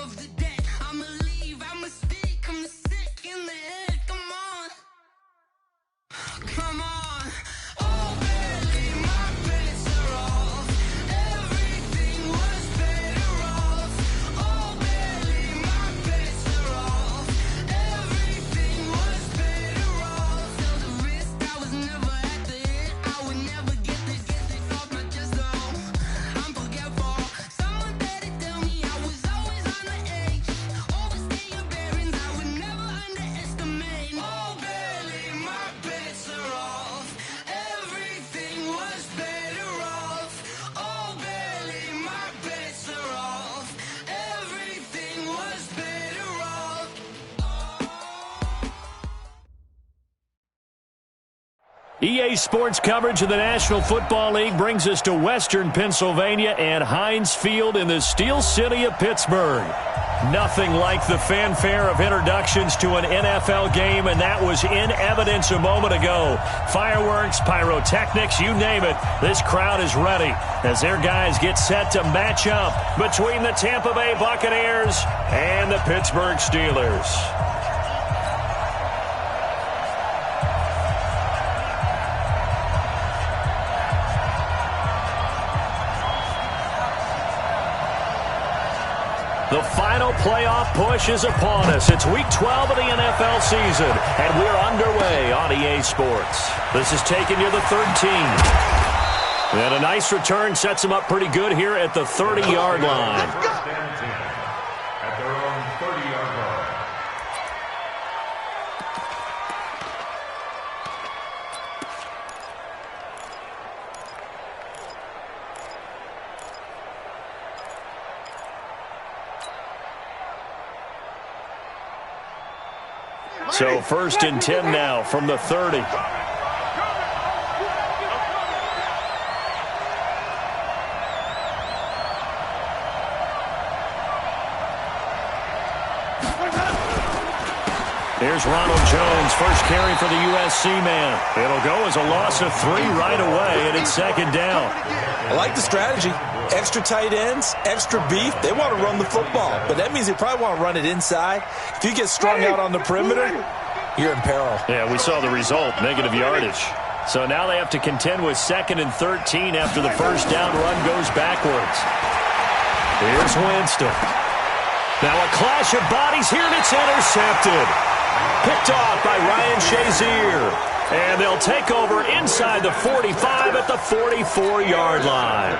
of the dead. I'ma leave, I'ma stick, I'm the sick in the head. Come on. Come on. Oh, barely my bets are off. Everything was better off. Oh, barely my bets are off. Everything was better off. Felt the risk, I was never at the hit. I would never get this off my chest, though. I'm forgetful. Someone better tell me I was always on the edge. Overstay your bearings, I would never underestimate. Oh, barely my bets are off. Everything was better off. Oh, barely my bets are off. Everything was better off. EA Sports coverage of the National Football League brings us to Western Pennsylvania and Heinz Field in the Steel City of Pittsburgh. Nothing like the fanfare of introductions to an NFL game, and that was in evidence a moment ago. Fireworks, pyrotechnics, you name it. This crowd is ready as their guys get set to match up between the Tampa Bay Buccaneers and the Pittsburgh Steelers. The final playoff push is upon us. It's Week 12 of the NFL season, and we're underway on EA Sports. This is taking you the 13. And a nice return sets them up pretty good here at the 30-yard line. At their own 30-yard line. So 1st and 10 now from the 30. Here's Ronald Jones, first carry for the USC man. It'll go as a loss of 3 right away, and it's 2nd down. I like the strategy. Extra tight ends, extra beef. They want to run the football, but that means they probably want to run it inside. If you get strung out on the perimeter, you're in peril. Yeah, we saw the result, negative yardage. So now they have to contend with 2nd and 13 after the first down run goes backwards. Here's Winston. Now a clash of bodies here, and it's intercepted. Picked off by Ryan Shazier. And they'll take over inside the 45 at the 44-yard line.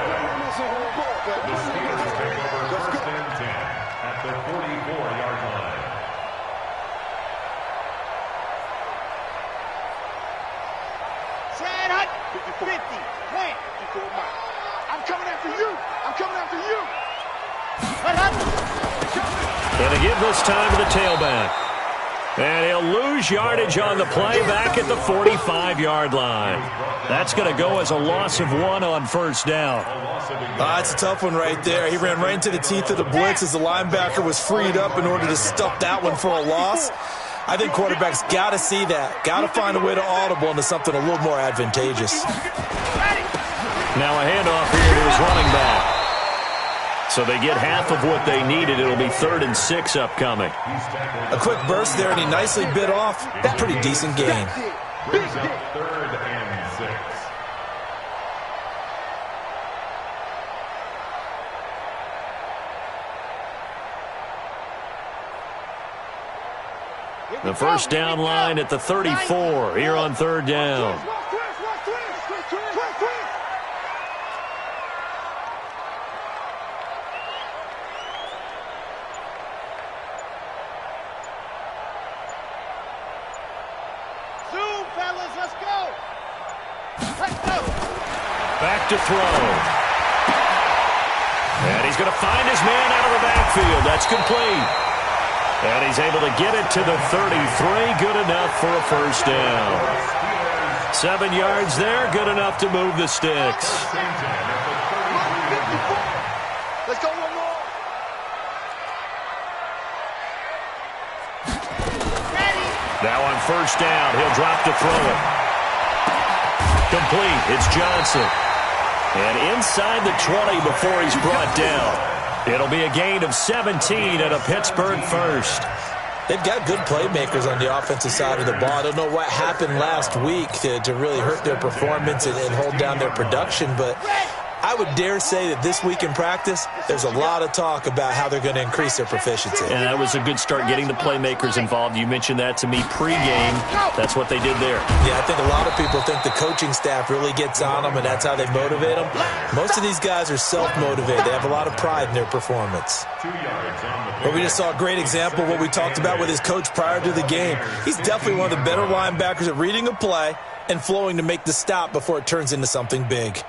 The Steelers take over 1st and 10 at the 44-yard line. Chad Hunt, 50, plant. I'm coming after you. I'm coming after you. And a give this time to the tailback. And he'll lose yardage on the play back at the 45-yard line. That's going to go as a loss of 1 on 1st down. It's a tough one right there. He ran right into the teeth of the blitz as the linebacker was freed up in order to stuff that one for a loss. I think quarterbacks got to see that. Got to find a way to audible into something a little more advantageous. Now a handoff here to his running back. So they get half of what they needed. It'll be 3rd and 6 upcoming. A quick burst there, and he nicely bit off. That's pretty decent gain. Brings up 3rd and 6. The first down line at the 34 here on 3rd down. Back to throw. And he's going to find his man out of the backfield. That's complete. And he's able to get it to the 33. Good enough for a first down. 7 yards there. Good enough to move the sticks. Let's go one more. Now on first down, he'll drop to throw it. Complete. It's Johnson. And inside the 20 before he's brought down. It'll be a gain of 17 and a Pittsburgh first. They've got good playmakers on the offensive side of the ball. I don't know what happened last week to really hurt their performance and hold down their production, but I would dare say that this week in practice, there's a lot of talk about how they're going to increase their proficiency. And that was a good start getting the playmakers involved. You mentioned that to me pregame. That's what they did there. Yeah, I think a lot of people think the coaching staff really gets on them, and that's how they motivate them. Most of these guys are self-motivated. They have a lot of pride in their performance. But we just saw a great example of what we talked about with his coach prior to the game. He's definitely one of the better linebackers at reading a play and flowing to make the stop before it turns into something big.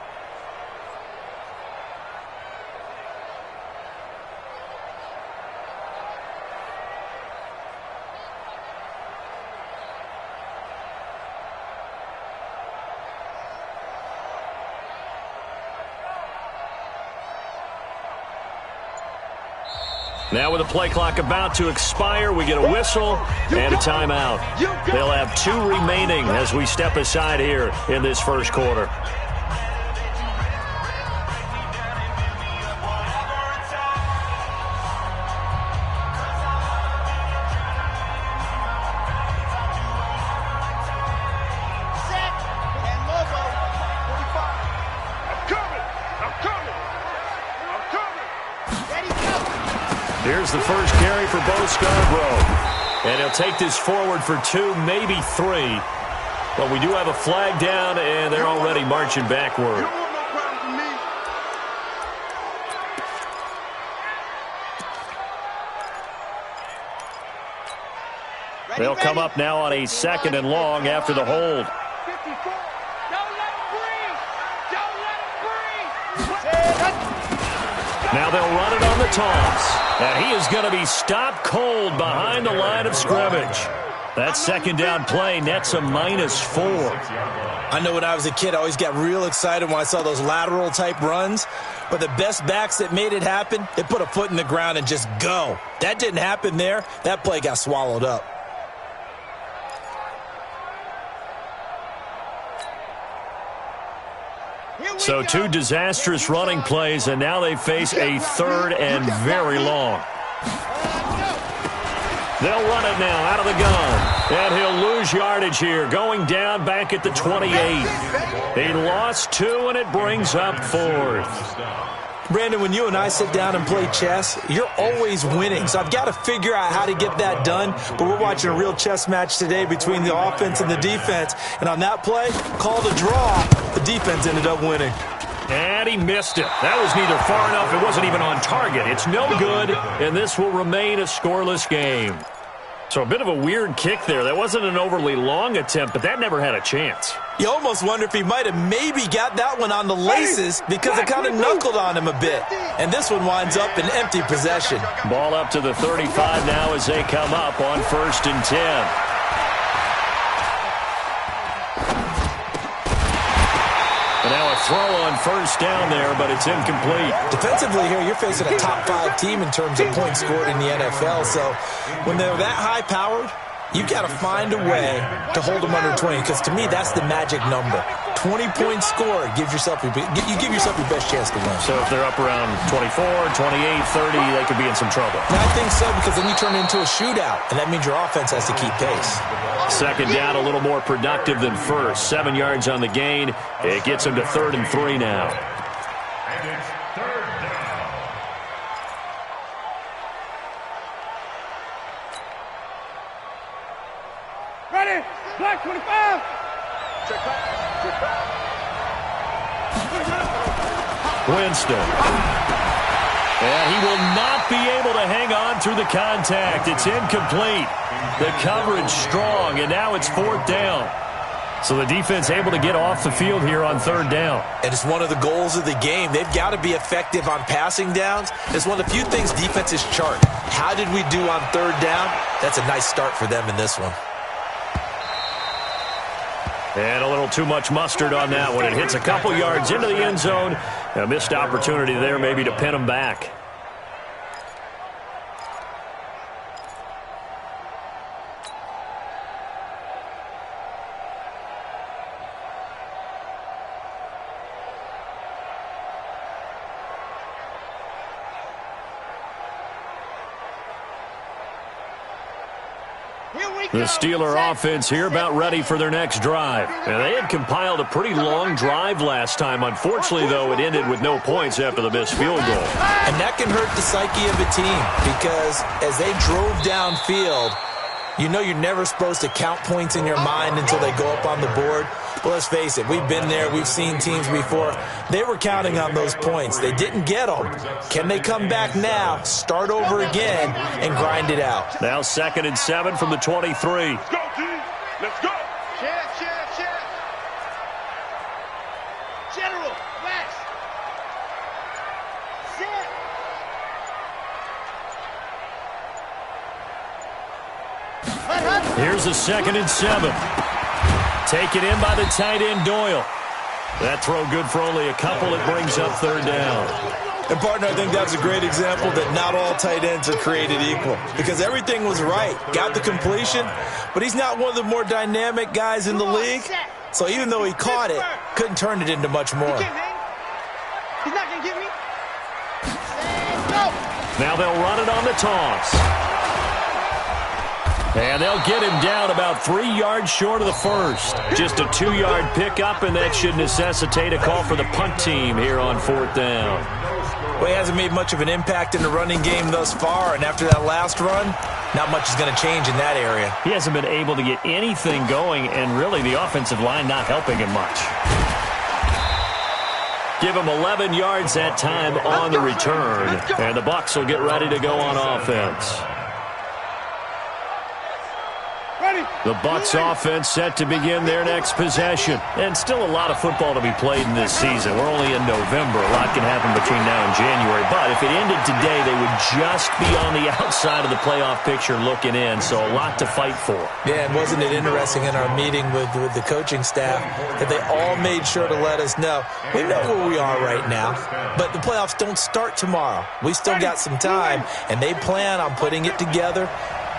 Now with the play clock about to expire, we get a whistle and a timeout. They'll have 2 remaining as we step aside here in this first quarter. Here's the first carry for Bo Scarborough. And he'll take this forward for 2, maybe 3. But we do have a flag down, and they're already marching backward. They'll come up now on a 2nd and long after the hold. Now they'll run it on the toss. And he is going to be stopped cold behind the line of scrimmage. That 2nd down play nets a -4. I know when I was a kid, I always got real excited when I saw those lateral type runs. But the best backs that made it happen, they put a foot in the ground and just go. That didn't happen there. That play got swallowed up. So 2 disastrous running plays, and now they face a 3rd and very long. They'll run it now out of the gun. And he'll lose yardage here, going down back at the 28. He lost 2, and it brings up 4th. Brandon, when you and I sit down and play chess, you're always winning. So I've got to figure out how to get that done. But we're watching a real chess match today between the offense and the defense. And on that play, called a draw, the defense ended up winning. And he missed it. That was neither far enough. It wasn't even on target. It's no good, and this will remain a scoreless game. So a bit of a weird kick there. That wasn't an overly long attempt, but that never had a chance. You almost wonder if he might have maybe got that one on the laces because it kind of knuckled on him a bit. And this one winds up in empty possession. Ball up to the 35 now as they come up on 1st and 10. And now a throw on 1st down there, but it's incomplete. Defensively here, you're facing a top 5 team in terms of points scored in the NFL. So when they're that high-powered, you've got to find a way to hold them under 20, because to me, that's the magic number. 20 points scored, you give yourself your best chance to win. So if they're up around 24, 28, 30, they could be in some trouble. And I think so, because then you turn it into a shootout, and that means your offense has to keep pace. 2nd down, a little more productive than 1st. 7 yards on the gain. It gets him to 3rd and 3 now. And it's 3rd down. Ready? Black 25. Check back. Check back. Winston. And he will not be able to hang on through the contact. It's incomplete. The coverage strong, and now it's 4th down. So the defense able to get off the field here on 3rd down. And it's one of the goals of the game. They've got to be effective on passing downs. It's one of the few things defenses chart. How did we do on 3rd down? That's a nice start for them in this one. And a little too much mustard on that one. It hits a couple yards into the end zone. A missed opportunity there maybe to pin them back. The Steeler offense here about ready for their next drive. And they had compiled a pretty long drive last time. Unfortunately, though, it ended with no points after the missed field goal. And that can hurt the psyche of a team because as they drove downfield, you know you're never supposed to count points in your mind until they go up on the board. But let's face it, we've been there. We've seen teams before. They were counting on those points. They didn't get them. Can they come back now, start over again, and grind it out? Now 2nd and 7 from the 23. Let's go, team. Let's go. Chef. General, Wax. Set. Here's a 2nd and 7. Taken in by the tight end, Doyle. That throw good for only a couple. It brings up 3rd down. And, partner, I think that's a great example that not all tight ends are created equal because everything was right. Got the completion, but he's not one of the more dynamic guys in the league. So even though he caught it, couldn't turn it into much more. He's not going to get me. Now they'll run it on the toss. And they'll get him down about 3 yards short of the first. Just a 2-yard pickup, and that should necessitate a call for the punt team here on 4th down. Well, he hasn't made much of an impact in the running game thus far, and after that last run, not much is going to change in that area. He hasn't been able to get anything going, and really the offensive line not helping him much. Give him 11 yards that time on the return, and the Bucs will get ready to go on offense. The Bucs offense set to begin their next possession. And still a lot of football to be played in this season. We're only in November. A lot can happen between now and January. But if it ended today, they would just be on the outside of the playoff picture looking in. So a lot to fight for. Yeah, and wasn't it interesting in our meeting with the coaching staff that they all made sure to let us know, we know where we are right now, but the playoffs don't start tomorrow. We still got some time, and they plan on putting it together,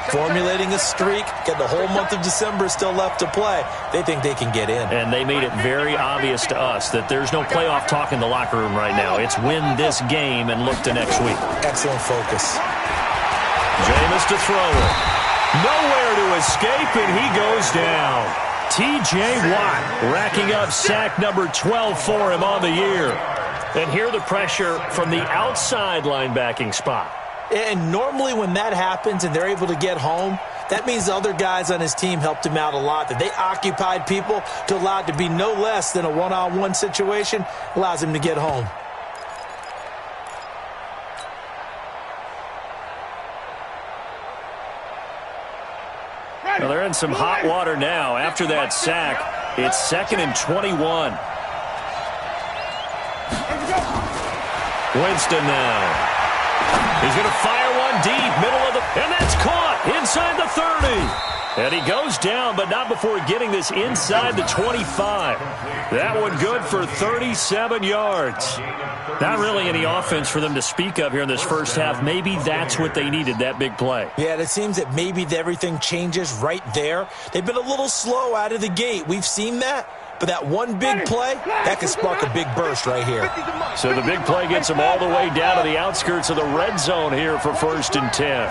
formulating a streak, get the whole month of December still left to play. They think they can get in. And they made it very obvious to us that there's no playoff talk in the locker room right now. It's win this game and look to next week. Excellent focus. Jameis to throw it. Nowhere to escape, and he goes down. T.J. Watt racking up sack number 12 for him on the year. And here the pressure from the outside linebacking spot. And normally when that happens and they're able to get home, that means the other guys on his team helped him out a lot. That they occupied people to allow it to be no less than a one-on-one situation allows him to get home. Well, they're in some hot water now. After that sack, it's 2nd and 21. Winston now. He's going to fire one deep, middle of the, and that's caught inside the 30. And he goes down, but not before getting this inside the 25. That one good for 37 yards. Not really any offense for them to speak of here in this first half. Maybe that's what they needed, that big play. Yeah, it seems that maybe everything changes right there. They've been a little slow out of the gate. We've seen that. But that one big play, that could spark a big burst right here. So the big play gets him all the way down to the outskirts of the red zone here for 1st and 10.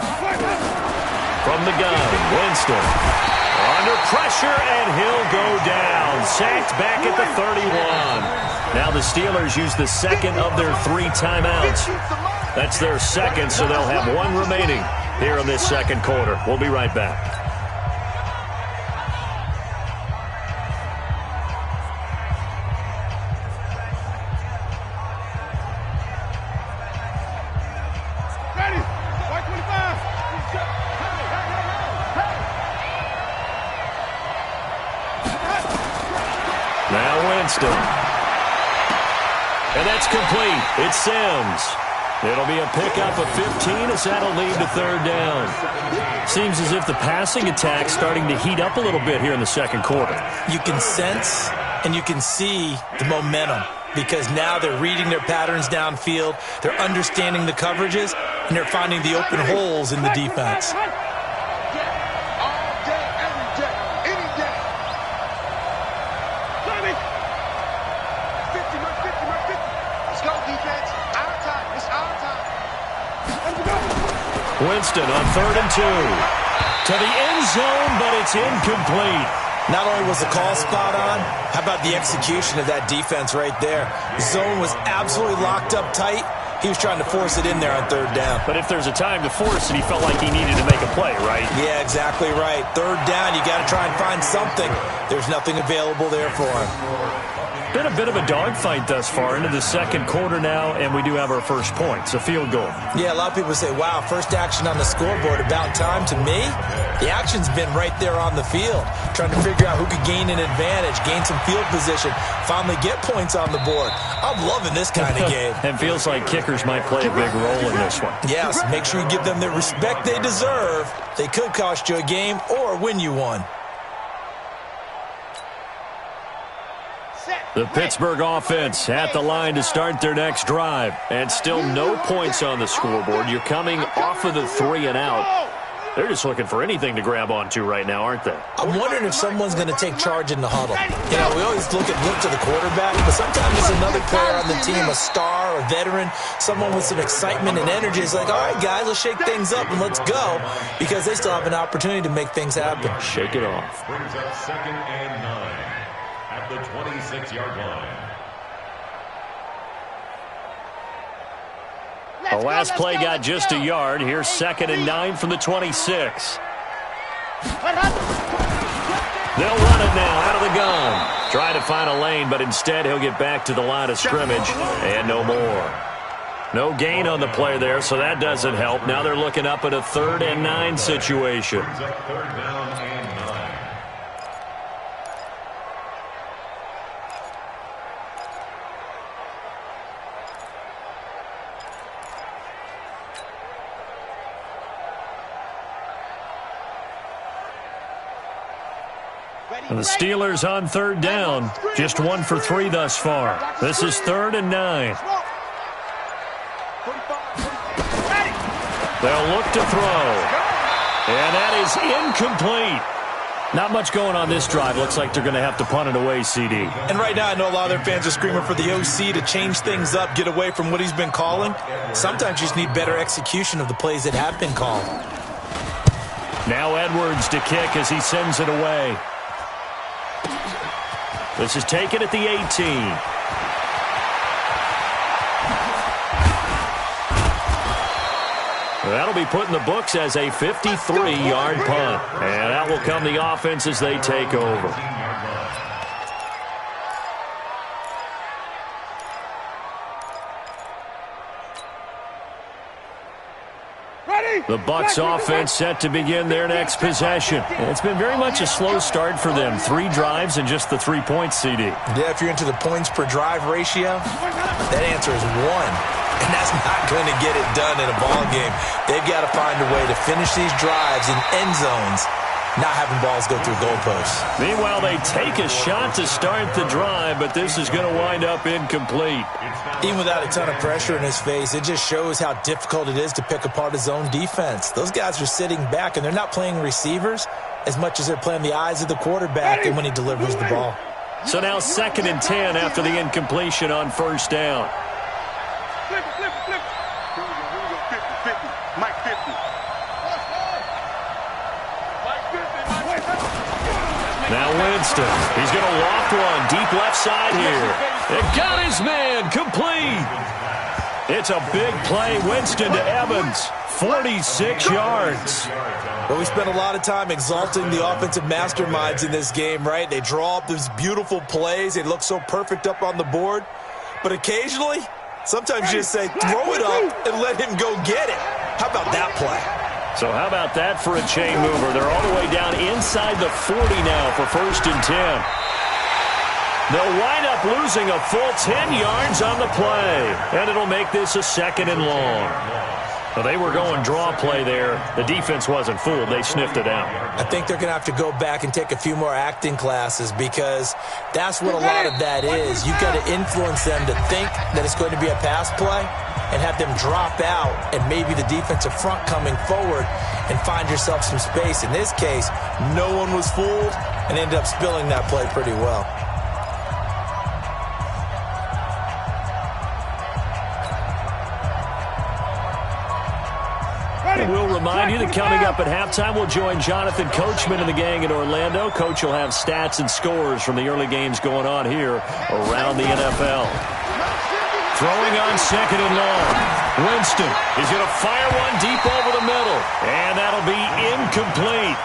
From the gun, Winston. Under pressure, and he'll go down. Sacked back at the 31. Now the Steelers use the second of their 3 timeouts. That's their second, so they'll have 1 remaining here in this second quarter. We'll be right back. And that's complete. It's Sims. It'll be a pickup of 15 as that'll lead to 3rd down. Seems as if the passing attack's starting to heat up a little bit here in the second quarter. You can sense and you can see the momentum because now they're reading their patterns downfield, they're understanding the coverages, and they're finding the open holes in the defense. Winston on 3rd and 2. To the end zone, but it's incomplete. Not only was the call spot on, how about the execution of that defense right there? The zone was absolutely locked up tight. He was trying to force it in there on third down. But if there's a time to force it, he felt like he needed to make a play, right? Yeah, exactly right. Third down, you got to try and find something. There's nothing available there for him. Been a bit of a dogfight thus far into the second quarter now, and we do have our first points, a field goal. Yeah, a lot of people say, wow, first action on the scoreboard, about time. To me, the action's been right there on the field, trying to figure out who could gain an advantage, gain some field position, finally get points on the board. I'm loving this kind of game. And feels like kickers might play a big role in this one. Yes, make sure you give them the respect they deserve. They could cost you a game or win you one. The Pittsburgh offense at the line to start their next drive. And still no points on the scoreboard. You're coming off of the 3 and out. They're just looking for anything to grab onto right now, aren't they? I'm wondering if someone's going to take charge in the huddle. You know, we always look to the quarterback, but sometimes it's another player on the team, a star, a veteran, someone with some excitement and energy. It's like, all right, guys, let's shake things up and let's go, because they still have an opportunity to make things happen. Shake it off. Brings up 2nd and 9 at the 26-yard line. The last play got just a yard. Here's 2nd and 9 from the 26. They'll run it now out of the gun. Try to find a lane, but instead he'll get back to the line of scrimmage and no more. No gain on the play there, so that doesn't help. Now they're looking up at a 3rd and 9 situation. Brings up 3rd down and 9. And the Steelers on 3rd down. Just 1 for 3 thus far. This is 3rd and 9. They'll look to throw. And that is incomplete. Not much going on this drive. Looks like they're going to have to punt it away, CD. And right now I know a lot of their fans are screaming for the OC to change things up, get away from what he's been calling. Sometimes you just need better execution of the plays that have been called. Now Edwards to kick as he sends it away. This is taken at the 18. That'll be put in the books as a 53-yard punt. And that will come the offense as they take over. The Bucs offense set to begin their next possession. It's been very much a slow start for them. 3 drives and just the 3 points, CD. Yeah, if you're into the points per drive ratio, that answer is 1. And that's not going to get it done in a ball game. They've got to find a way to finish these drives in end zones, not having balls go through goalposts. Meanwhile, they take a shot to start the drive, but this is going to wind up incomplete. Even without a ton of pressure in his face, it just shows how difficult it is to pick apart his own defense. Those guys are sitting back, and they're not playing receivers as much as they're playing the eyes of the quarterback and when he delivers the ball. So now 2nd and 10 after the incompletion on 1st down. Flip it, flip it, flip it. Here we go, 50, 50. Mike 50. Now Winston. He's going to loft one deep left side here. It got his man complete. It's a big play. Winston to Evans. 46 yards. But we spent a lot of time exalting the offensive masterminds in this game, right? They draw up these beautiful plays. They look so perfect up on the board. But occasionally, sometimes you just say, throw it up and let him go get it. How about that play? So how about that for a chain mover? They're all the way down inside the 40 now for 1st and 10. They'll wind up losing a full 10 yards on the play. And it'll make this a 2nd and long. Well, they were going draw play there. The defense wasn't fooled. They sniffed it out. I think they're going to have to go back and take a few more acting classes, because that's what a lot of that is. You've got to influence them to think that it's going to be a pass play and have them drop out and maybe the defensive front coming forward and find yourself some space. In this case, no one was fooled and ended up spilling that play pretty well. We'll remind you that coming up at halftime, we'll join Jonathan Coachman and the gang in Orlando. Coach will have stats and scores from the early games going on here around the NFL. Throwing on second and long. Winston is going to fire one deep over the middle, and that'll be incomplete.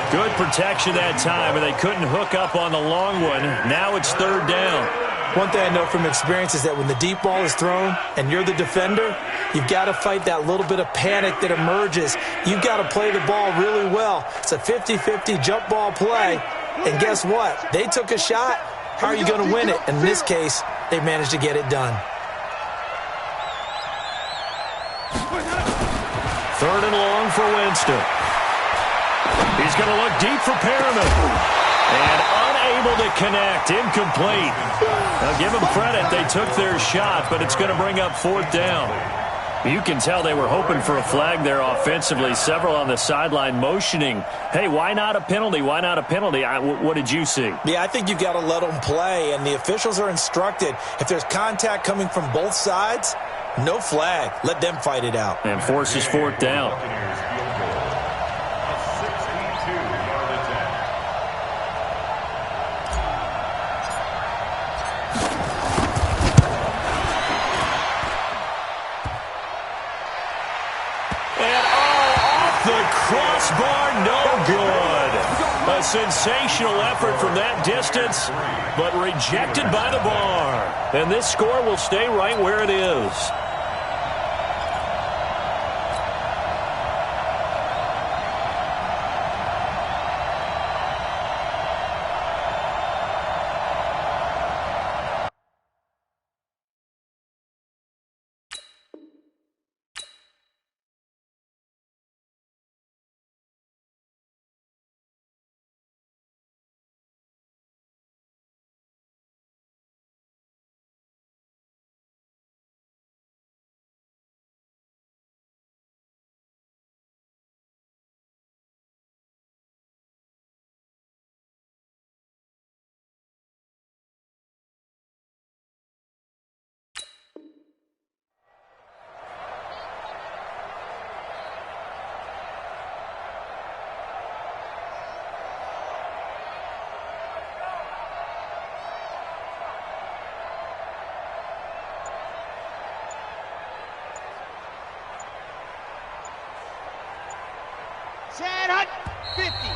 Good protection that time, and they couldn't hook up on the long one. Now it's third down. One thing I know from experience is that when the deep ball is thrown and you're the defender, you've got to fight that little bit of panic that emerges. You've got to play the ball really well. It's a 50-50 jump ball play. And guess what? They took a shot. How are you going to win it? In this case, they managed to get it done. Third and long for Winston. He's going to look deep for Perriman. And unable to connect. Incomplete. Now give them credit. They took their shot, but it's going to bring up fourth down. You can tell they were hoping for a flag there offensively. Several on the sideline motioning, hey, why not a penalty? Why not a penalty? What did you see? Yeah, I think you've got to let them play, and the officials are instructed. If there's contact coming from both sides, no flag. Let them fight it out. And forces fourth down. Crossbar, no good. A sensational effort from that distance, but rejected by the bar. And this score will stay right where it is.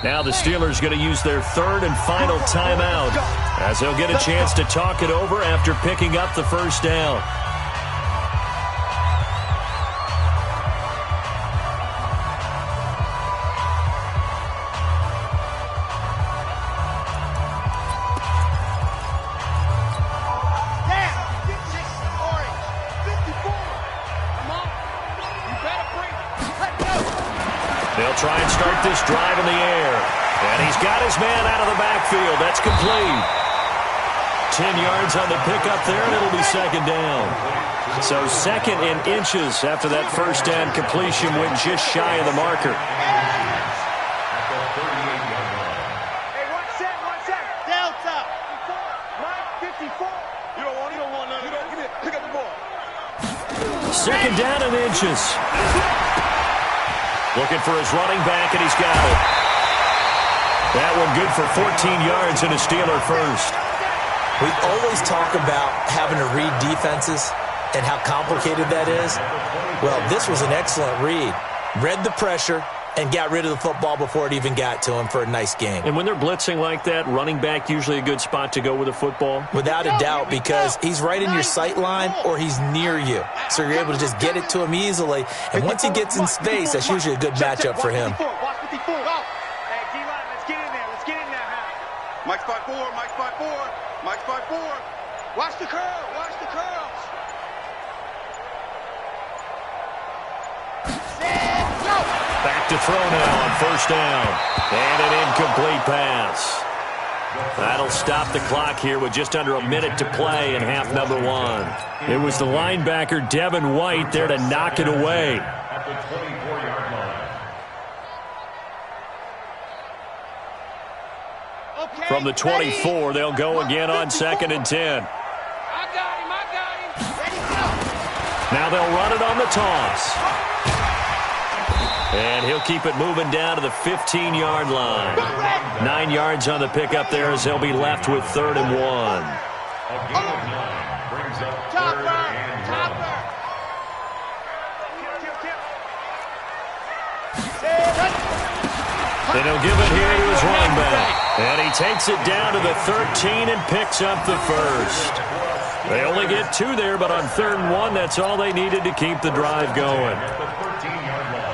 Now the Steelers going to use their third and final timeout as they'll get a chance to talk it over after picking up the first down. They'll try and start this drive in the air. And he's got his man out of the backfield. That's complete. 10 yards on the pickup there, and it'll be second down. So second in inches after that first down completion went just shy of the marker. Hey, one set. Delta. Mike, 54. You don't want none. Give me it. Pick up the ball. Second down in inches. Looking for his running back, and he's got it. That one good for 14 yards and a Steeler first. We always talk about having to read defenses and how complicated that is. Well, this was an excellent read. Read the pressure and got rid of the football before it even got to him for a nice game. And when they're blitzing like that, running back usually a good spot to go with the football? Without a doubt, because he's right in your sight line or he's near you. So you're able to just get it to him easily. And once he gets in space, that's usually a good matchup for him. Watch 54. Go. Hey, D-line, let's get in there. Let's get in there, man. Mike's by four. Watch the curl. Watch the curls. Set, go. Back to throw now on first down. And an incomplete pass. That'll stop the clock here with just under a minute to play in half number one. It was the linebacker, Devin White, there to knock it away. At the 24-yard line. Okay, From the 24, they'll go again on second and 10. I got him. Ready, go. Now they'll run it on the toss. And he'll keep it moving down to the 15-yard line. 9 yards on the pickup there as they'll be left with 3rd and 1. A gain of 9 brings up 3rd and 1. And he'll give it here to his running back. And he takes it down to the 13 and picks up the first. They only get 2 there, but on 3rd and 1, that's all they needed to keep the drive going. At the 13-yard line.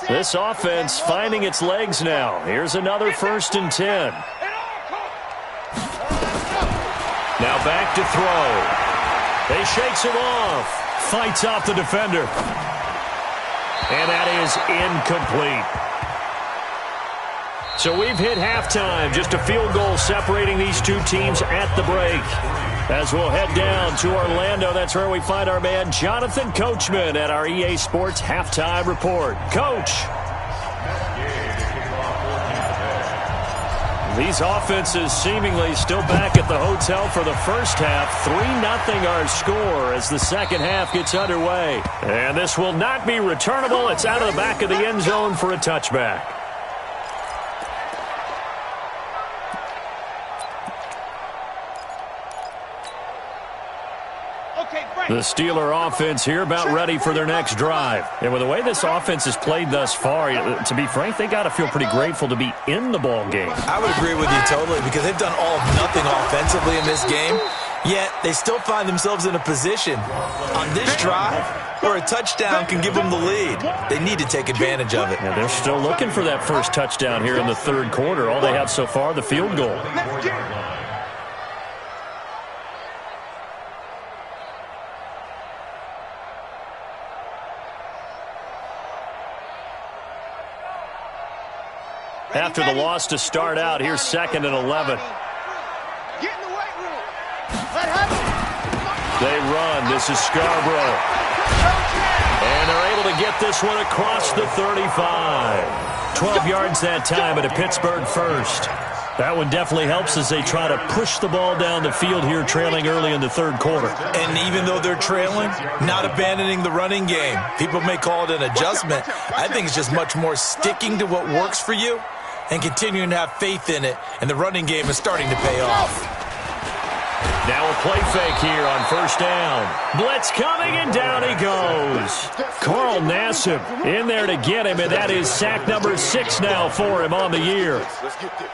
This offense finding its legs now. Here's another 1st and 10. Now back to throw. He shakes it off. Fights off the defender. And that is incomplete. So we've hit halftime. Just a field goal separating these two teams at the break. As we'll head down to Orlando, that's where we find our man Jonathan Coachman at our EA Sports Halftime Report. Coach. These offenses seemingly still back at the hotel for the first half. 3-0 our score as the second half gets underway. And this will not be returnable. It's out of the back of the end zone for a touchback. The Steeler offense here about ready for their next drive. And with the way this offense has played thus far, to be frank, they got to feel pretty grateful to be in the ball game. I would agree with you totally because they've done all of nothing offensively in this game, yet they still find themselves in a position on this drive where a touchdown can give them the lead. They need to take advantage of it. And they're still looking for that first touchdown here in the third quarter. All they have so far, the field goal. After the loss to start out, here's 2nd and 11. Get in the weight room. Let happen. They run. This is Scarborough. And they're able to get this one across the 35. 12 yards that time at a Pittsburgh first. That one definitely helps as they try to push the ball down the field here, trailing early in the third quarter. And even though they're trailing, not abandoning the running game. People may call it an adjustment. I think it's just much more sticking to what works for you and continuing to have faith in it. And the running game is starting to pay off. Now a play fake here on first down. Blitz coming, and down he goes. Carl Nassib in there to get him, and that is sack number 6 now for him on the year. Let's get this.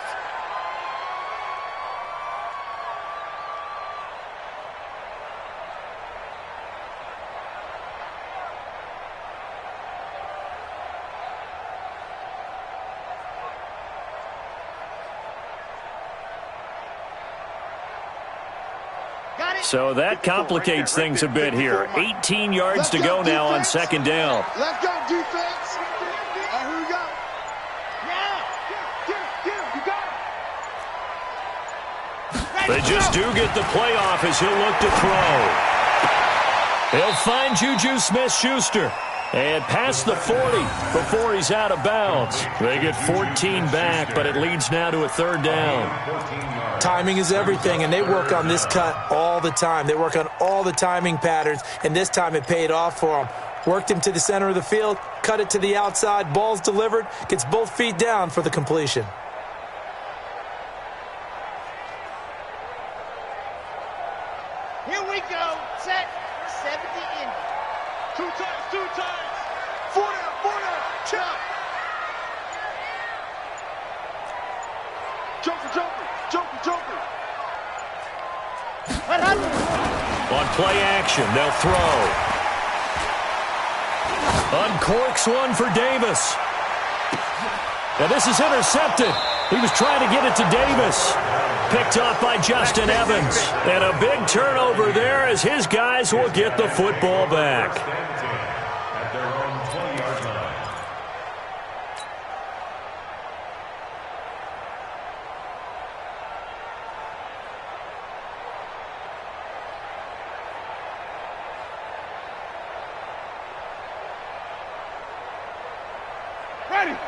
So that complicates things a bit here. 18 yards to go now on second down. Let's go, defense. Here we go. Now. Get him. You got him. They just do get the playoff as he'll look to throw. He'll find Juju Smith-Schuster. And past the 40 before he's out of bounds. They get 14 back, but it leads now to a third down. Timing is everything, and they work on this cut all the time. They work on all the timing patterns, and this time it paid off for them. Worked him to the center of the field, cut it to the outside, ball's delivered, gets both feet down for the completion. Here we go. Set. 70 in. Two times. 4 down. Chop. Joker. What happened? On play action, they'll throw. Uncorks one for Davis. Now this is intercepted. He was trying to get it to Davis. Picked off by Justin Evans. And a big turnover there as his guys will get the football back. At their own 20-yard line.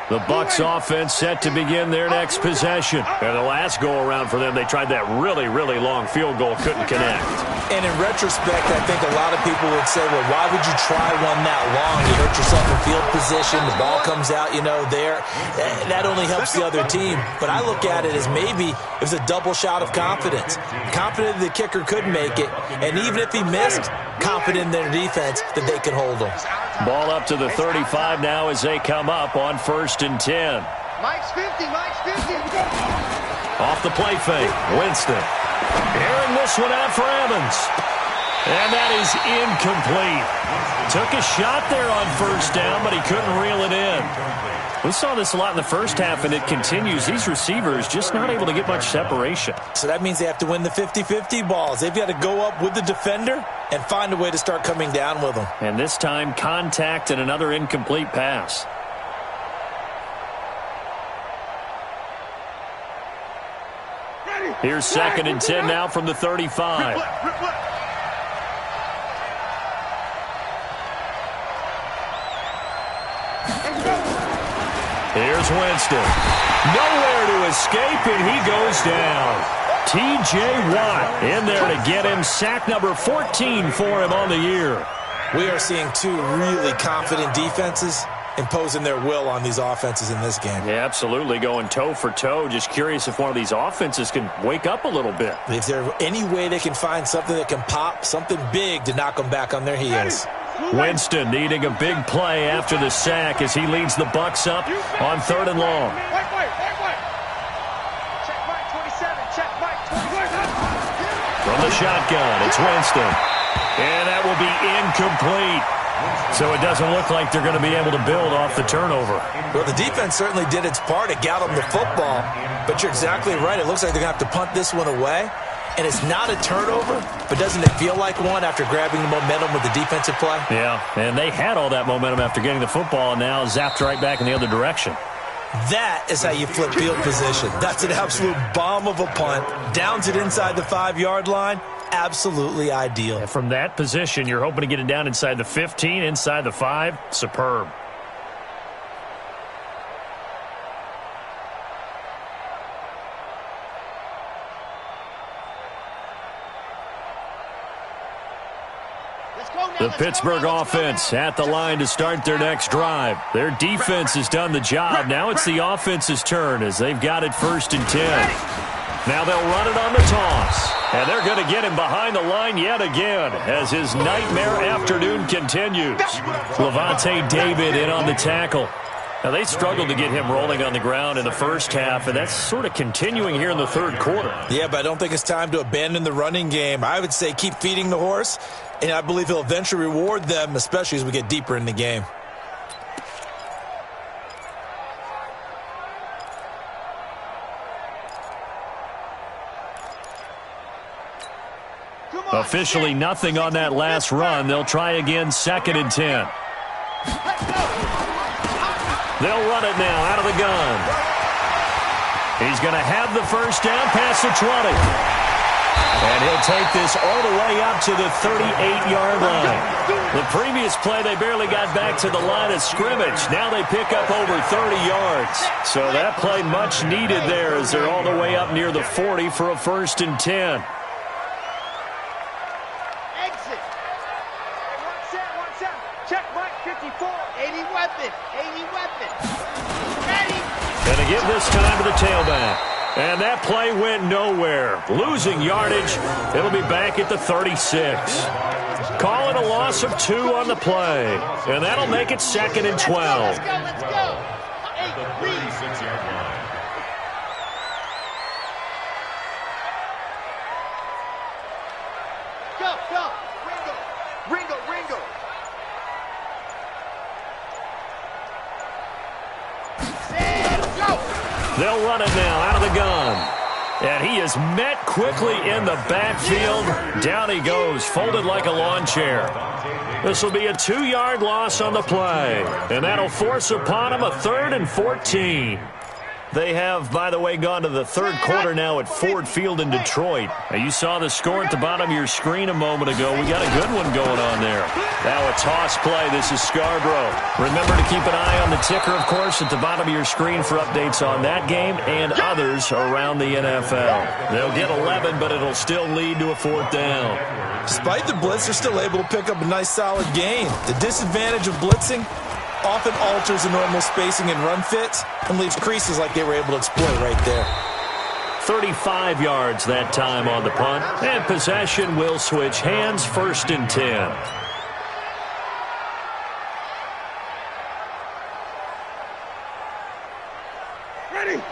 The Bucs offense set to begin their next possession. And the last go-around for them, they tried that really, really long field goal, couldn't connect. And in retrospect, I think a lot of people would say, well, why would you try one that long? You hurt yourself in field position. The ball comes out, there. That only helps the other team. But I look at it as maybe it was a double shot of confidence. Confident the kicker could make it. And even if he missed, confident in their defense that they could hold him. Ball up to the 35 now as they come up on 1st and 10. Mike's 50, Mike's 50. Off the play fake, Winston. Airing this one out for Evans. And that is incomplete. Took a shot there on 1st down, but he couldn't reel it in. We saw this a lot in the first half, and it continues. These receivers just not able to get much separation. So that means they have to win the 50-50 balls. They've got to go up with the defender and find a way to start coming down with them. And this time, contact and another incomplete pass. Here's 2nd and 10 now from the 35. Here's Winston. Nowhere to escape, and he goes down. T.J. Watt in there to get him sack number 14 for him on the year. We are seeing two really confident defenses imposing their will on these offenses in this game. Yeah, absolutely, going toe for toe. Just curious if one of these offenses can wake up a little bit. Is there any way they can find something that can pop, something big to knock them back on their heels? Winston needing a big play after the sack as he leads the Bucs up on 3rd and long. Check Mike 27, check Mike 27. From the shotgun, it's Winston. And that will be incomplete. So it doesn't look like they're going to be able to build off the turnover. Well, the defense certainly did its part. It got them the football. But you're exactly right. It looks like they're going to have to punt this one away. And it's not a turnover, but doesn't it feel like one after grabbing the momentum with the defensive play? Yeah, and they had all that momentum after getting the football and now zapped right back in the other direction. That is how you flip field position. That's an absolute bomb of a punt. Downs it inside the 5-yard line. Absolutely ideal. And from that position, you're hoping to get it down inside the 15, inside the 5. Superb. The Pittsburgh offense at the line to start their next drive. Their defense has done the job. Now it's the offense's turn as they've got it 1st and 10. Now they'll run it on the toss. And they're going to get him behind the line yet again as his nightmare afternoon continues. Levante David in on the tackle. Now, they struggled to get him rolling on the ground in the first half, and that's sort of continuing here in the 3rd quarter. Yeah, but I don't think it's time to abandon the running game. I would say keep feeding the horse, and I believe he'll eventually reward them, especially as we get deeper in the game. Officially nothing on that last run. They'll try again 2nd and 10. They'll run it now out of the gun. He's going to have the 1st down past the 20. And he'll take this all the way up to the 38-yard line. The previous play, they barely got back to the line of scrimmage. Now they pick up over 30 yards. So that play much needed there as they're all the way up near the 40 for a 1st and 10. Exit. One set. Check Mike 54. 80 weapon. Ready. And to give this time to the tailback. And that play went nowhere. Losing yardage. It'll be back at the 36. Calling a loss of 2 on the play. And that'll make it 2nd and 12. Let's go. The 36-yard line. Go. Ringo. They'll run it now out of the gun. And he is met quickly in the backfield. Down he goes, folded like a lawn chair. This will be a 2-yard loss on the play. And that'll force upon him a 3rd and 14. They have, by the way, gone to the third quarter now at Ford Field in Detroit. Now, you saw the score at the bottom of your screen a moment ago. We got a good one going on there. Now a toss play. This is Scarborough. Remember to keep an eye on the ticker, of course, at the bottom of your screen for updates on that game and others around the NFL. They'll get 11, but it'll still lead to a fourth down. Despite the blitz, they're still able to pick up a nice, solid gain. The disadvantage of blitzing often alters the normal spacing and run fits and leaves creases like they were able to exploit right there. 35 yards that time on the punt, and possession will switch hands, 1st and 10.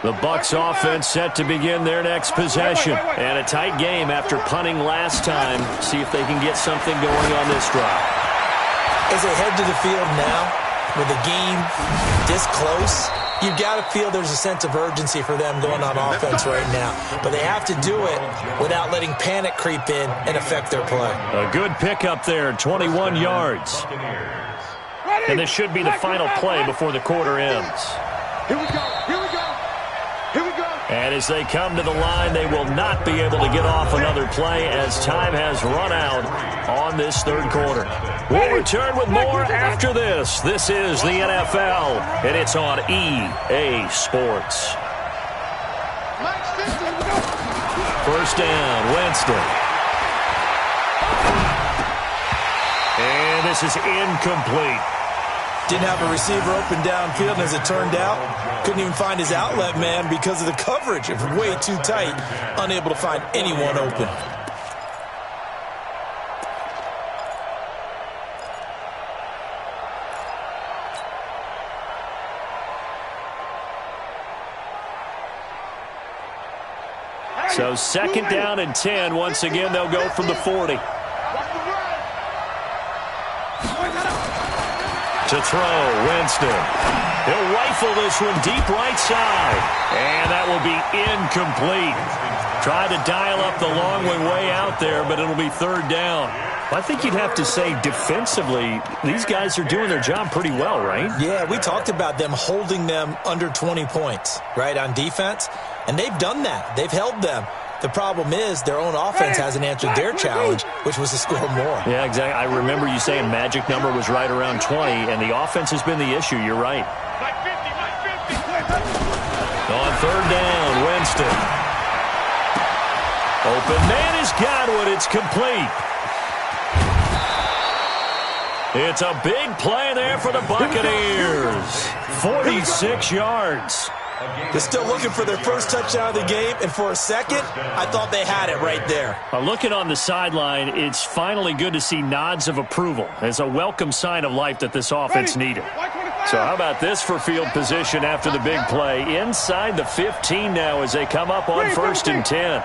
The Bucs offense set to begin their next possession. And a tight game after punting last time. See if they can get something going on this drive. As they head to the field now, with the game this close, you've got to feel there's a sense of urgency for them going on offense right now. But they have to do it without letting panic creep in and affect their play. A good pickup there, 21 yards. And this should be the final play before the quarter ends. Here we go. Here we go. Here we go. And as they come to the line, they will not be able to get off another play as time has run out on this third quarter. We'll return with more after this. This is the NFL, and it's on EA Sports. First down, Winston. And this is incomplete. Didn't have a receiver open downfield, and as it turned out, couldn't even find his outlet man because of the coverage. It was way too tight, unable to find anyone open. So 2nd down and 10. Once again, they'll go from the 40. To throw, Winston. He'll rifle this one deep right side. And that will be incomplete. Tried to dial up the long way out there, but it'll be 3rd down. I think you'd have to say defensively, these guys are doing their job pretty well, right? Yeah, we talked about them holding them under 20 points, right, on defense. And they've done that. They've held them. The problem is their own offense hasn't answered their challenge, which was to score more. Yeah, exactly. I remember you saying magic number was right around 20, and the offense has been the issue. You're right. On 3rd down, Winston. Open man is Godwin. It's complete. It's a big play there for the Buccaneers. 46 yards. They're still looking for their first touchdown of the game, and for a second, I thought they had it right there. Looking on the sideline, it's finally good to see nods of approval. It's a welcome sign of life that this offense needed. So how about this for field position after the big play? Inside the 15 now as they come up on 1st and 10.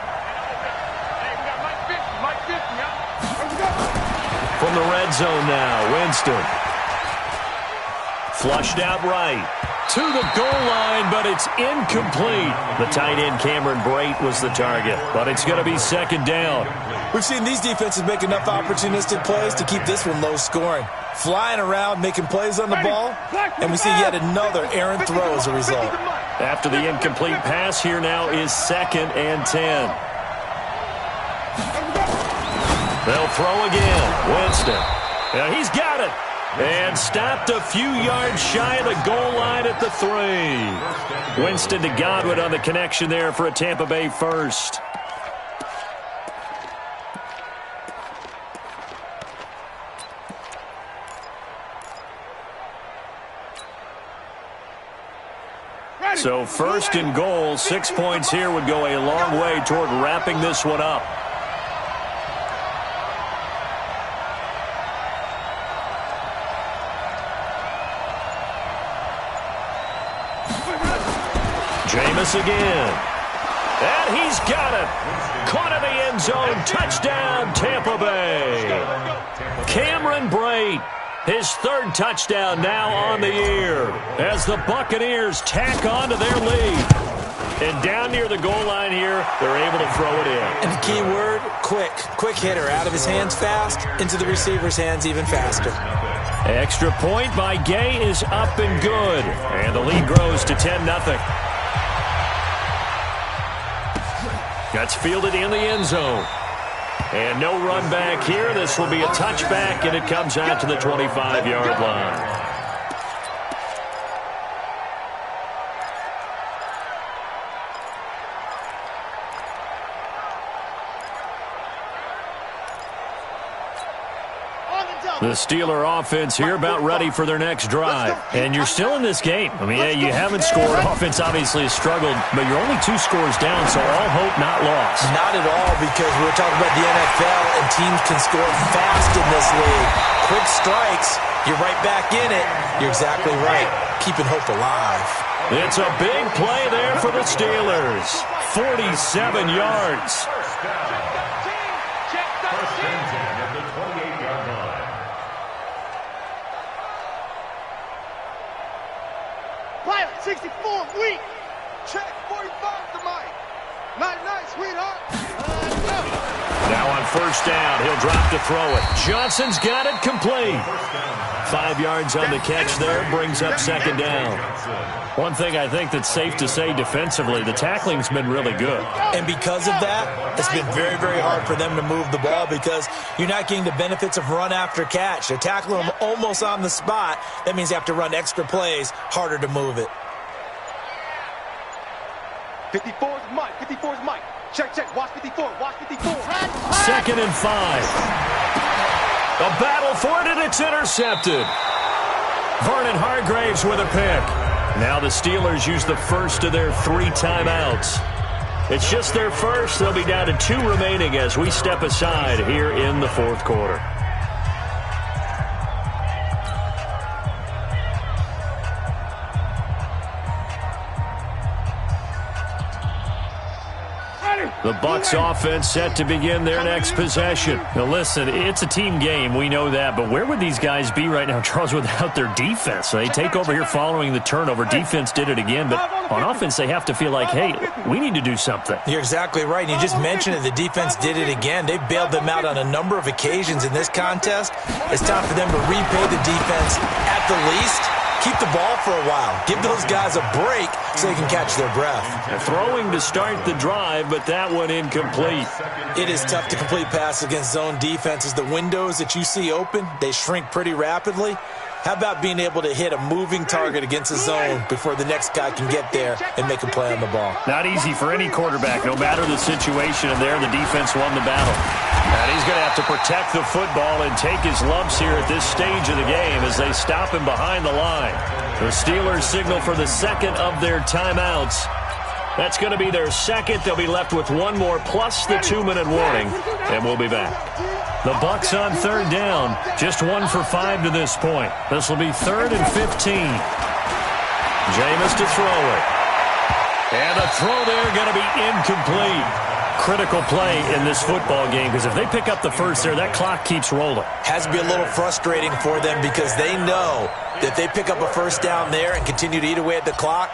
From the red zone now, Winston. Flushed out right. To the goal line, but it's incomplete. The tight end, Cameron Brate, was the target. But it's going to be 2nd down. We've seen these defenses make enough opportunistic plays to keep this one low scoring. Flying around, making plays on the ball, and we see yet another errant throw as a result. After the incomplete pass, here now is 2nd and 10. They'll throw again. Winston. Now he's got it. And stopped a few yards shy of the goal line at the 3. Winston to Godwin on the connection there for a Tampa Bay first. So 1st and goal, 6 points here would go a long way toward wrapping this one up. Jameis again. And he's got it. Caught in the end zone. Touchdown, Tampa Bay. Cameron Brate, his 3rd touchdown now on the year as the Buccaneers tack on to their lead. And down near the goal line here, they're able to throw it in. And the key word, quick. Quick hitter. Out of his hands fast, into the receiver's hands even faster. Extra point by Gay is up and good. And the lead grows to 10-0. That's fielded in the end zone. And no run back here. This will be a touchback, and it comes out to the 25-yard line. The Steeler offense here about ready for their next drive. And you're still in this game. I mean, yeah, you haven't scored. Offense obviously has struggled, but you're only 2 scores down, so all hope not lost. Not at all, because we were talking about the NFL, and teams can score fast in this league. Quick strikes, you're right back in it. You're exactly right. Keeping hope alive. It's a big play there for the Steelers. 47 yards. First and 10 at the 28-yard line. Pilot 64, weak. Check 45 to Mike. Night, sweetheart. Now on first down, he'll drop to throw it. Johnson's got it complete. 5 yards on the catch there, brings up second down. One thing I think that's safe to say defensively, the tackling's been really good. And because of that, it's been very, very hard for them to move the ball because you're not getting the benefits of run after catch. They're tackling them almost on the spot. That means you have to run extra plays, harder to move it. 54 is Mike. 54 is Mike. Check. Watch 54. Watch 54. Second and 5. A battle for it, and it's intercepted. Vernon Hargraves with a pick. Now the Steelers use the first of their 3 timeouts. It's just their first. They'll be down to 2 remaining as we step aside here in the fourth quarter. The Bucs offense set to begin their next possession. Now listen, it's a team game, we know that, but where would these guys be right now, Charles, without their defense? They take over here following the turnover. Defense did it again, but on offense they have to feel like, hey, we need to do something. You're exactly right. And you just mentioned it. The defense did it again. They bailed them out on a number of occasions in this contest. It's time for them to repay the defense at the least. Keep the ball for a while. Give those guys a break so they can catch their breath. Throwing to start the drive, but that one incomplete. It is tough to complete passes against zone defenses. The windows that you see open, they shrink pretty rapidly. How about being able to hit a moving target against a zone before the next guy can get there and make a play on the ball? Not easy for any quarterback, no matter the situation, and there the defense won the battle. And he's going to have to protect the football and take his lumps here at this stage of the game as they stop him behind the line. The Steelers signal for the second of their timeouts. That's going to be their second. They'll be left with 1 more plus the 2-minute warning, and we'll be back. The Bucs on third down, just 1 for 5 to this point. This will be 3rd and 15. Jameis to throw it. And a throw there going to be incomplete. Critical play in this football game because if they pick up the first there, that clock keeps rolling. Has to be a little frustrating for them because they know that they pick up a first down there and continue to eat away at the clock,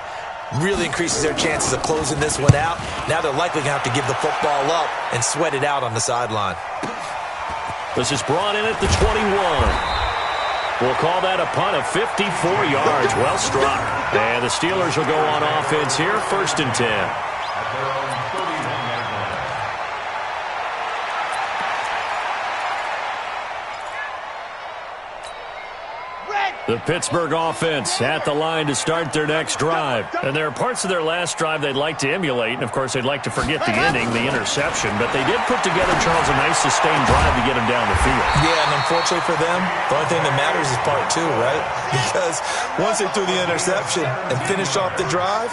really increases their chances of closing this one out. Now they're likely going to have to give the football up and sweat it out on the sideline. This is brought in at the 21. We'll call that a punt of 54 yards. Well struck. And the Steelers will go on offense here, 1st and 10. The Pittsburgh offense at the line to start their next drive. And there are parts of their last drive they'd like to emulate, and of course they'd like to forget the ending, the interception. But they did put together, Charles, a nice sustained drive to get them down the field. Yeah, and unfortunately for them, the only thing that matters is part 2, right? Because once they threw the interception and finished off the drive,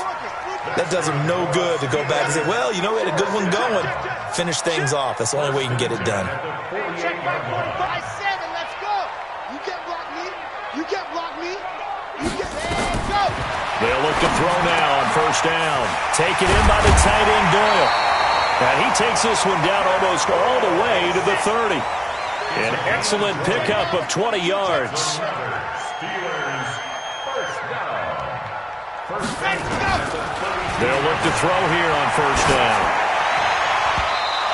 that does them no good to go back and say, well, you know, we had a good one going. Finish things off. That's the only way you can get it done. Check back 45, 7, let's go. You can't block me. You can't block me. You can't. Go. They'll look to throw now on first down. Taken in by the tight end, Doyle. And he takes this one down almost all the way to the 30. An excellent pickup of 20 yards. Steelers first down. They'll look to throw here on first down.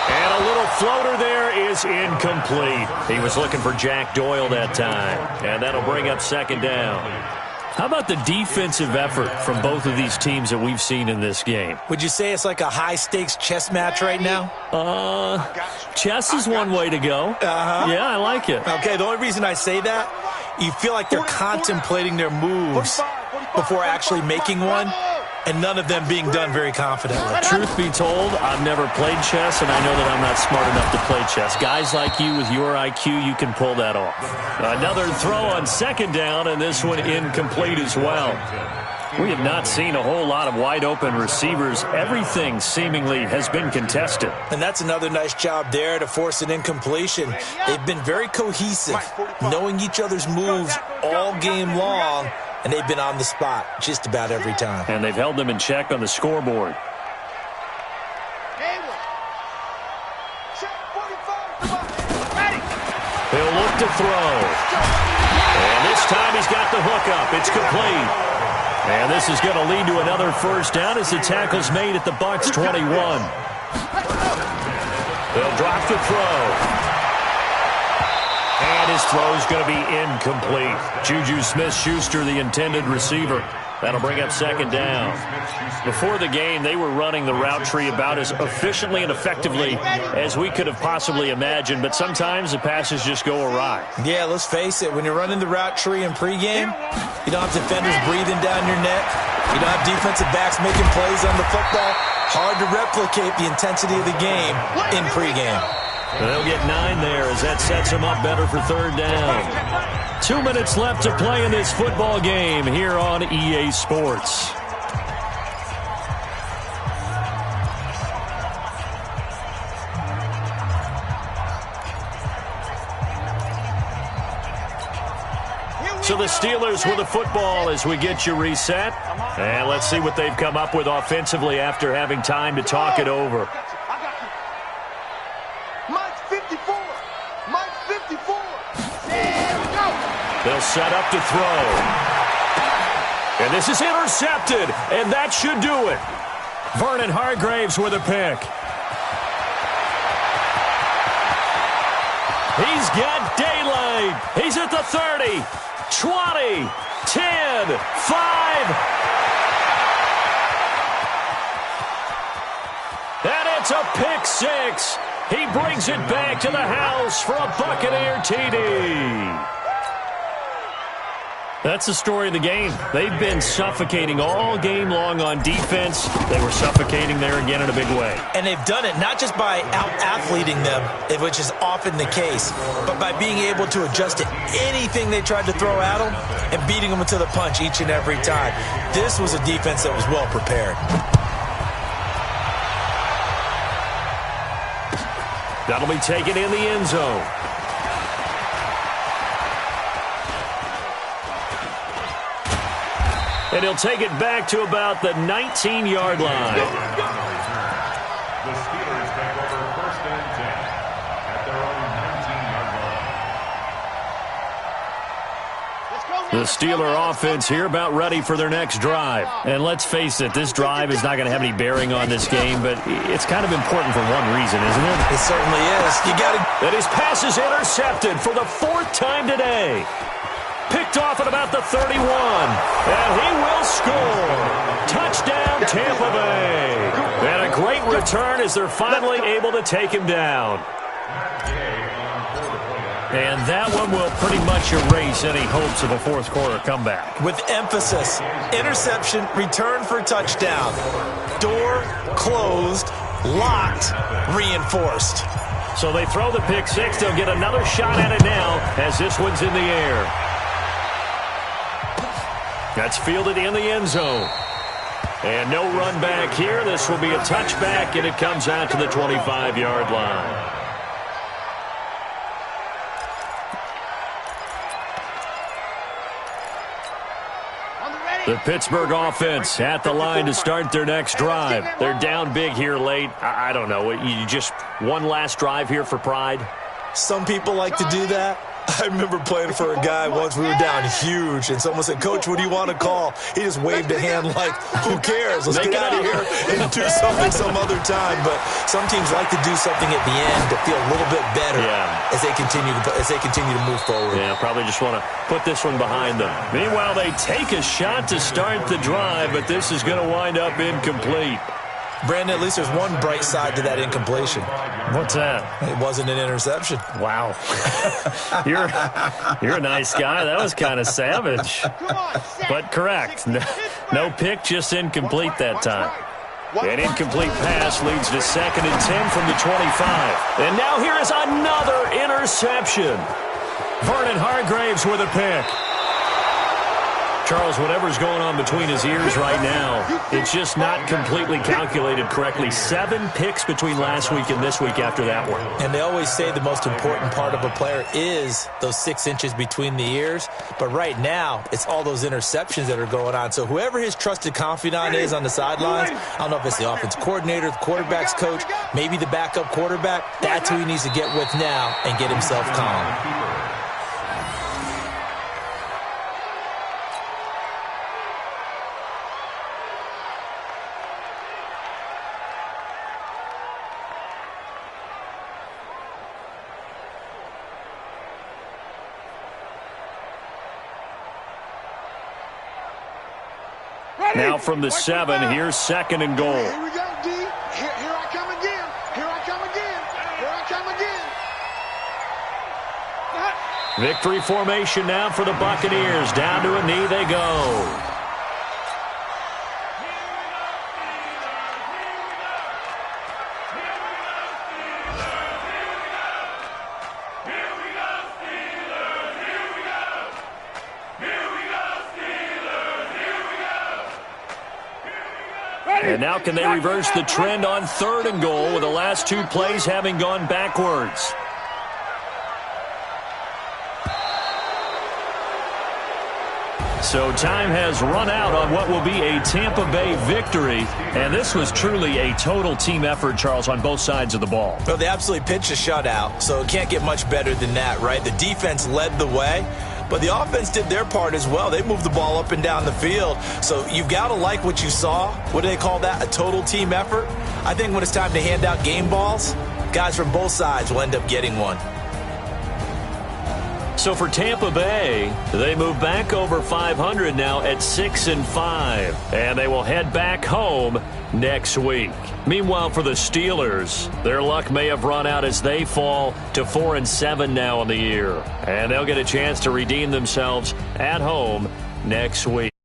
And a little floater there is incomplete. He was looking for Jack Doyle that time. And that'll bring up second down. How about the defensive effort from both of these teams that we've seen in this game? Would you say it's like a high-stakes chess match right now? Chess is one way to go. Yeah, I like it. Okay, the only reason I say that, you feel like they're contemplating their moves before actually making one, and none of them being done very confidently. Truth be told, I've never played chess, and I know that I'm not smart enough to play chess. Guys like you with your IQ, you can pull that off. Another throw on second down, and this one incomplete as well. We have not seen a whole lot of wide-open receivers. Everything seemingly has been contested. And that's another nice job there to force an incompletion. They've been very cohesive, knowing each other's moves all game long, and they've been on the spot just about every time. And they've held them in check on the scoreboard. He'll look to throw. And this time he's got the hook up. It's complete. And this is going to lead to another first down as the tackle's made at the Bucs 21. They'll drop the throw. And his throw's going to be incomplete. Juju Smith-Schuster, the intended receiver. That'll bring up second down. Before the game, they were running the route tree about as efficiently and effectively as we could have possibly imagined, but sometimes the passes just go awry. Yeah, let's face it. When you're running the route tree in pregame, you don't have defenders breathing down your neck. You don't have defensive backs making plays on the football. Hard to replicate the intensity of the game in pregame. They'll get 9 there as that sets them up better for third down. 2 minutes left to play in this football game here on EA Sports. So the Steelers with the football as we get you reset. And let's see what they've come up with offensively after having time to talk it over. They'll set up to throw. And this is intercepted, and that should do it. Vernon Hargreaves with a pick. He's got daylight. He's at the 30, 20, 10, 5. And it's a pick six. He brings it back to the house for a Buccaneer TD. That's the story of the game. They've been suffocating all game long on defense. They were suffocating there again in a big way. And they've done it not just by out-athleting them, which is often the case, but by being able to adjust to anything they tried to throw at them and beating them to the punch each and every time. This was a defense that was well prepared. That'll be taken in the end zone. And he'll take it back to about the 19-yard line. The Steelers take over first and 10 at their own 19-yard line. The Steeler offense here about ready for their next drive. And let's face it, this drive is not going to have any bearing on this game, but it's kind of important for one reason, isn't it? It certainly is. You got to. And his pass is intercepted for the 4th time today. Picked off at about the 31. And he will score. Touchdown, Tampa Bay. And a great return as they're finally able to take him down. And that one will pretty much erase any hopes of a fourth quarter comeback. With emphasis, interception, return for touchdown. Door closed, locked, reinforced. So they throw the pick six. They'll get another shot at it now as this one's in the air. That's fielded in the end zone. And no run back here. This will be a touchback, and it comes out to the 25-yard line. The Pittsburgh offense at the line to start their next drive. They're down big here late. I don't know. You just one last drive here for pride? Some people like to do that. I remember playing for a guy once. We were down huge, and someone said, "Coach, what do you want to call?" He just waved a hand like, "Who cares? Let's get out of here and do something some other time." But some teams like to do something at the end to feel a little bit better as they continue to move forward. Yeah, probably just want to put this one behind them. Meanwhile, they take a shot to start the drive, but this is going to wind up incomplete. Brandon, at least there's one bright side to that incompletion. What's that? It wasn't an interception. Wow. You're a nice guy. That was kind of savage. But correct. No pick, just incomplete that time. An incomplete pass leads to 2nd and 10 from the 25. And now here is another interception. Vernon Hargraves with a pick. Charles, whatever's going on between his ears right now, it's just not completely calculated correctly. 7 picks between last week and this week after that one. And they always say the most important part of a player is those 6 inches between the ears. But right now, it's all those interceptions that are going on. So whoever his trusted confidant is on the sidelines, I don't know if it's the offense coordinator, the quarterback's coach, maybe the backup quarterback, that's who he needs to get with now and get himself calm. Now from the 7, here's 2nd and goal. Here we go, D. Here I come again. Here I come again. Here I come again. Victory formation now for the Buccaneers. Down to a knee they go. And now can they reverse the trend on 3rd and goal with the last 2 plays having gone backwards? So time has run out on what will be a Tampa Bay victory. And this was truly a total team effort, Charles, on both sides of the ball. Well, they absolutely pitched a shutout, so it can't get much better than that, right? The defense led the way. But the offense did their part as well. They moved the ball up and down the field. So you've got to like what you saw. What do they call that? A total team effort? I think when it's time to hand out game balls, guys from both sides will end up getting one. So for Tampa Bay, they move back over 500 now at 6-5. And they will head back home next week. Meanwhile, for the Steelers, their luck may have run out as they fall to 4-7 now in the year. And they'll get a chance to redeem themselves at home next week.